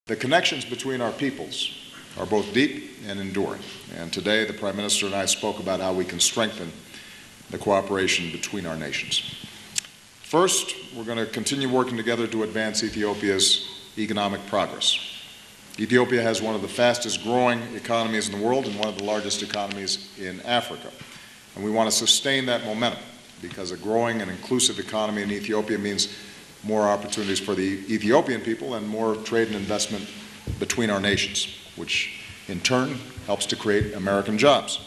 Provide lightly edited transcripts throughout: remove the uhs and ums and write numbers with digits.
The connections between our peoples are both deep and enduring, and today the Prime Minister and I spoke about how we can strengthen the cooperation between our nations. First, we're going to continue working together to advance Ethiopia's economic progress. Ethiopia has one of the fastest growing economies in the world and one of the largest economies in Africa. And we want to sustain that momentum because a growing and inclusive economy in Ethiopia means more opportunities for the Ethiopian people and more trade and investment between our nations, which in turn helps to create American jobs.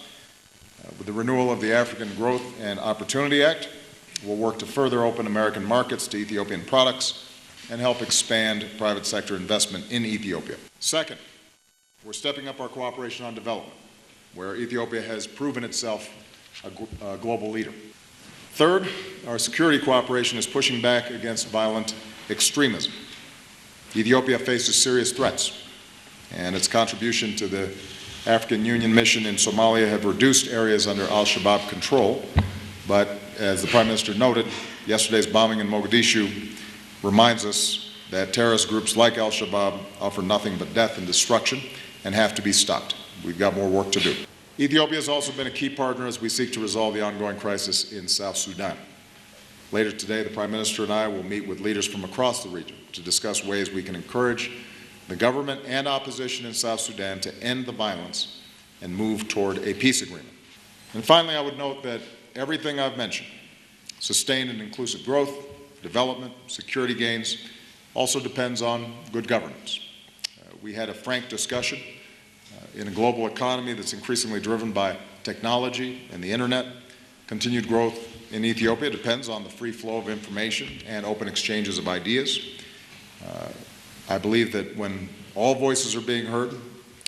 With the renewal of the African Growth and Opportunity Act, we'll work to further open American markets to Ethiopian products and help expand private sector investment in Ethiopia. Second, we're stepping up our cooperation on development, where Ethiopia has proven itself a global leader. Third, our security cooperation is pushing back against violent extremism. Ethiopia faces serious threats, and its contribution to the African Union mission in Somalia have reduced areas under Al-SHABAB control, but as the Prime Minister noted, yesterday's bombing in Mogadishu reminds us that terrorist groups like Al-SHABAB offer nothing but death and destruction and have to be stopped. We've got more work to do. Ethiopia has also been a key partner as we seek to resolve the ongoing crisis in South Sudan. Later today, the Prime Minister and I will meet with leaders from across the region to discuss ways we can encourage the government and opposition in South Sudan to end the violence and move toward a peace agreement. And finally, I would note that everything I've mentioned, sustained and inclusive growth, development, security gains, also depends on good governance. We had a frank discussion in a global economy that's increasingly driven by technology and the internet. Continued growth in Ethiopia depends on the free flow of information and open exchanges of ideas. I believe that when all voices are being heard,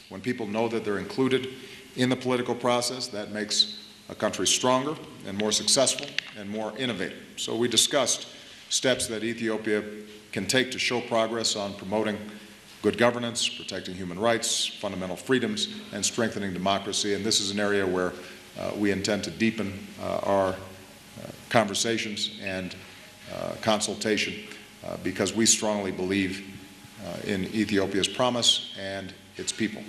when people know that they're included in the political process, that makes a country stronger and more successful and more innovative. So we discussed steps that Ethiopia can take to show progress on promoting good governance, protecting human rights, fundamental freedoms, and strengthening democracy. And this is an area where we intend to deepen our conversations and consultation because we strongly believe in Ethiopia's promise and its people.